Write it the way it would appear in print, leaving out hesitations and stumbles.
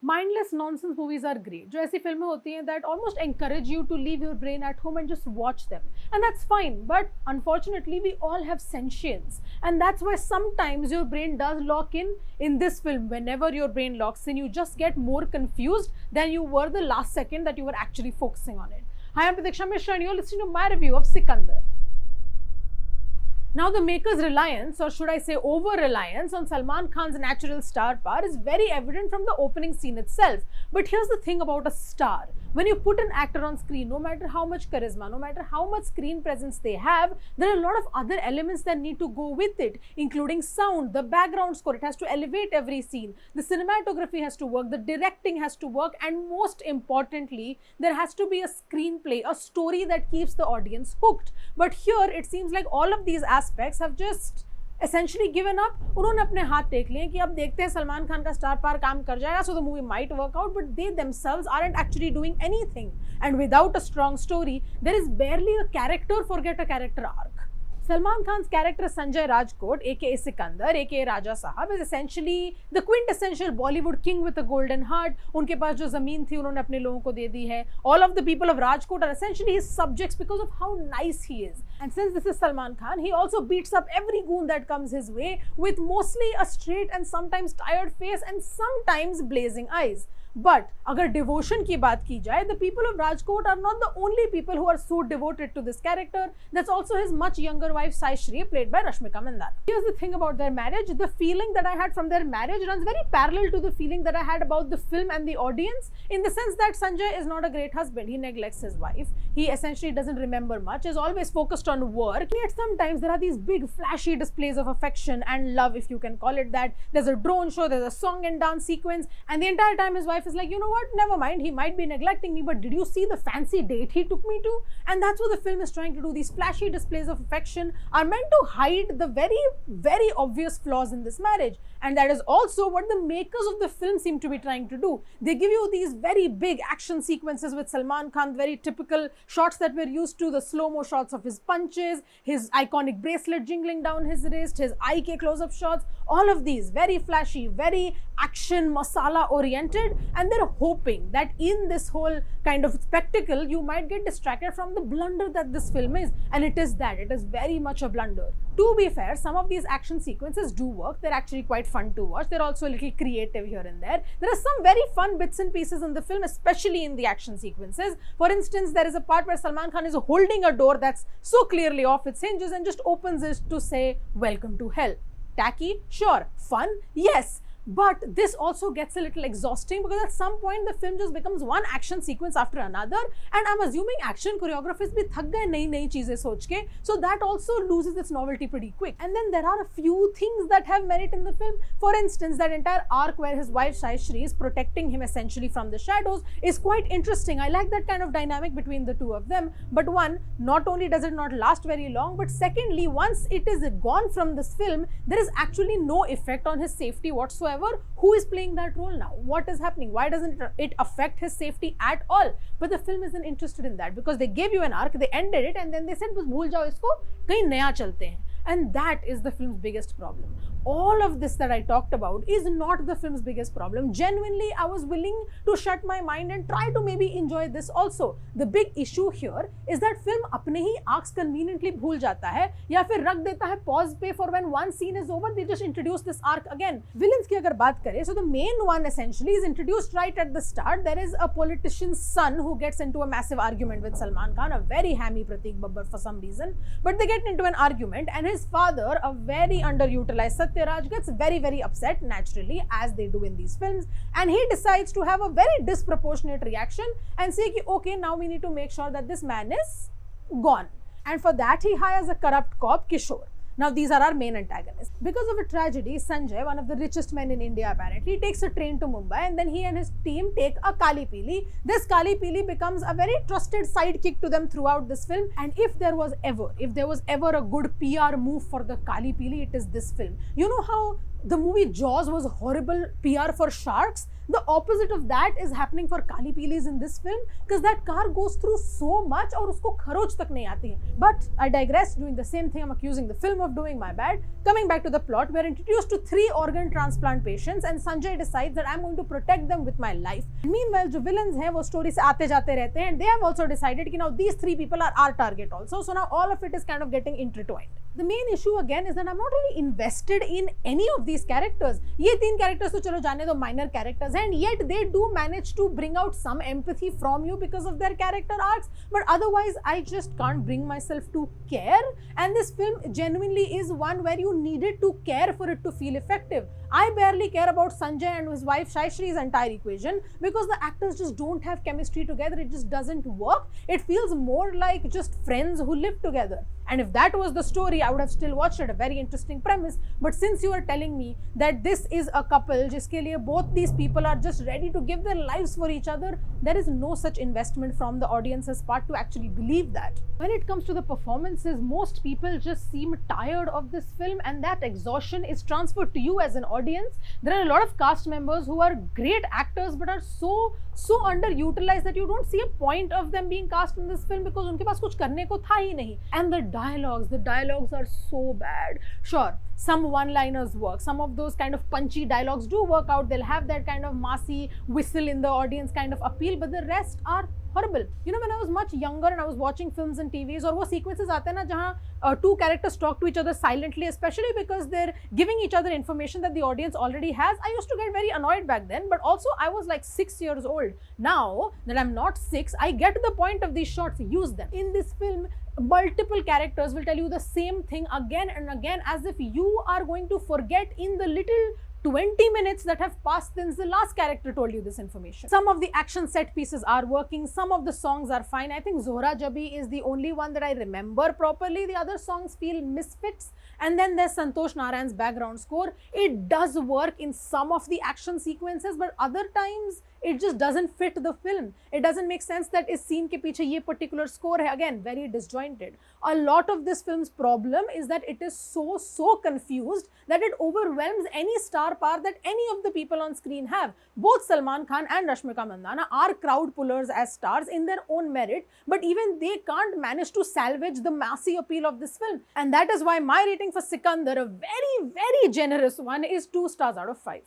mindless nonsense movies are great. जो ऐसी फिल्में होती हैं that almost encourage you to leave your brain at home and just watch them, and that's fine. But unfortunately, we all have sentience, and that's why sometimes your brain does lock in this film. Whenever your brain locks in, you just get more confused than you were the last second that you were actually focusing on it. Hi, I'm Pratiksha Mishra, and you're listening to my review of Sikandar. Now, the makers' reliance, or should I say over-reliance, on Salman Khan's natural star power is very evident from the opening scene itself. But here's the thing about a star. When you put an actor on screen, no matter how much charisma, no matter how much screen presence they have, there are a lot of other elements that need to go with it, including sound, the background score. It has to elevate every scene. The cinematography has to work, the directing has to work, and most importantly, there has to be a screenplay, a story that keeps the audience hooked. But here, it seems like all of these aspects have just essentially given up. उन्होंने अपने हाथ take लिए कि अब देखते हैं सलमान खान का star power काम कर जाएगा, so the movie might work out, but they themselves aren't actually doing anything. And without a strong story, there is barely a character, forget a character arc. Salman Khan's character Sanjay Rajkot, aka Sikandar, aka Raja Sahab, is essentially the quintessential Bollywood king with a golden heart. उनके पास जो ज़मीन थी उन्होंने अपने लोगों को दे दी है. All of the people of Rajkot are essentially his subjects because of how nice he is. And since this is Salman Khan, he also beats up every goon that comes his way with mostly a straight and sometimes tired face and sometimes blazing eyes. But अगर devotion की बात की जाए, the people of Rajkot are not the only people who are so devoted to this character. That's also his much younger wife Sai Shri, played by Rashmika Mandanna. Here's the thing about their marriage. The feeling that I had from their marriage runs very parallel to the feeling that I had about the film and the audience, in the sense that Sanjay is not a great husband. He neglects his wife. He essentially doesn't remember much, is always focused on work. Yet sometimes there are these big flashy displays of affection and love, if you can call it that. There's a drone show, there's a song and dance sequence, and the entire time his wife is like, you know what, never mind, he might be neglecting me, but did you see the fancy date he took me to? And that's what the film is trying to do. These flashy displays of affection are meant to hide the very obvious flaws in this marriage, and that is also what the makers of the film seem to be trying to do. They give you these very big action sequences with Salman Khan, very typical shots that we're used to, the slow-mo shots of his punches, his iconic bracelet jingling down his wrist, his eye close-up shots, all of these very flashy, very action masala oriented, and they're hoping that in this whole kind of spectacle you might get distracted from the blunder that this film is, and it is that. It is very much a blunder. To be fair, some of these action sequences do work. They're actually quite fun to watch. They're also a little creative here and there. There are some very fun bits and pieces in the film, especially in the action sequences. For instance, there is a part where Salman Khan is holding a door that's so clearly off its hinges and just opens it to say, "Welcome to hell." Tacky? Sure. Fun? Yes. But this also gets a little exhausting because at some point the film just becomes one action sequence after another, and I'm assuming action choreographers bhi thak gaye नई चीजें सोच के, so that also loses its novelty pretty quick. And then there are a few things that have merit in the film. For instance, that entire arc where his wife Sai Shri is protecting him essentially from the shadows is quite interesting. I like that kind of dynamic between the two of them. But one, not only does it not last very long, but secondly, once it is gone from this film, there is actually no effect on his safety whatsoever. Who is playing that role now? What is happening? Why doesn't it affect his safety at all? But the film isn't interested in that because they gave you an arc, they ended it, and then they said, "बस भूल जाओ इसको, कहीं नया चलते हैं." And that is the film's biggest problem. All of this that I talked about is not the film's biggest problem. Genuinely, I was willing to shut my mind and try to maybe enjoy this also. The big issue here is that film अपने ही arcs conveniently भूल जाता है या फिर रख देता है pause पे for when one scene is over, they just introduce this arc again. Villains की अगर बात करें, so the main one essentially is introduced right at the start. There is a politician's son who gets into a massive argument with Salman Khan, a very hammy Pratik Babbar for some reason, but they get into an argument, and his father, a very underutilized Satyaraj, gets very upset naturally, as they do in these films, and he decides to have a very disproportionate reaction and say ki, okay, now we need to make sure that this man is gone, and for that he hires a corrupt cop, Kishore. Now, these are our main antagonists. Because of a tragedy, Sanjay, one of the richest men in India apparently, takes a train to Mumbai, and then he and his team take a Kali Pili. This Kali Pili becomes a very trusted sidekick to them throughout this film, and if there was ever a good PR move for the Kali Pili, it is this film. You know how the movie Jaws was horrible PR for sharks? The opposite of that is happening for Kali Pilis in this film, because that car goes through so much और उसको खरोच तक नहीं आती है. But I digress. Doing the same thing I'm accusing the film of doing, my bad. Coming back to the plot, we are introduced to 3 organ transplant patients and Sanjay decides that I'm going to protect them with my life. Meanwhile, जो villains हैं वो story से आते जाते रहते हैं and they have also decided कि now these 3 people are our target also. So now all of it is kind of getting intertwined. The main issue again is that I'm not really invested in any of these characters. ये 3 characters तो चलो जाने दो minor characters हैं, and yet they do manage to bring out some empathy from you because of their character arcs, but otherwise I just can't bring myself to care, and this film genuinely is one where you needed to care for it to feel effective. I barely care about Sanjay and his wife Shaishri's entire equation because the actors just don't have chemistry together. It just doesn't work. It feels more like just friends who live together. And if that was the story, I would have still watched it. A very interesting premise. But since you are telling me that this is a couple जिसके लिए both these people are just ready to give their lives for each other, there is no such investment from the audience's part to actually believe that. When it comes to the performances, most people just seem tired of this film, and that exhaustion is transferred to you as an audience. There are a lot of cast members who are great actors but are so underutilized that you don't see a point of them being cast in this film because उनके पास कुछ करने को था ही नहीं. And the dialogues are so bad. Sure, some one-liners work. Some of those kind of punchy dialogues do work out. They'll have that kind of massy whistle in the audience kind of appeal, but the rest are horrible. You know, when I was much younger and I was watching films and TVs, और वो sequences आते हैं ना जहाँ 2 characters talk to each other silently, especially because they're giving each other information that the audience already has, I used to get very annoyed back then. But also I was like 6 years old. Now that I'm not 6, I get the point of these shots. Use them. In this film, multiple characters will tell you the same thing again and again, as if you are going to forget in the little 20 minutes that have passed since the last character told you this information. Some of the action set pieces are working, some of the songs are fine. I think Zohra Jabi is the only one that I remember properly. The other songs feel misfits. And then there's Santosh Narayan's background score. It does work in some of the action sequences, but other times it just doesn't fit the film. It doesn't make sense that is scene ke piche ye particular score hai. Again, very disjointed. A lot of this film's problem is that it is so confused that it overwhelms any star power that any of the people on screen have. Both Salman Khan and Rashmika Mandanna are crowd pullers as stars in their own merit, but even they can't manage to salvage the massy appeal of this film. And that is why my rating for Sikandar, a very generous one, is 2 stars out of 5.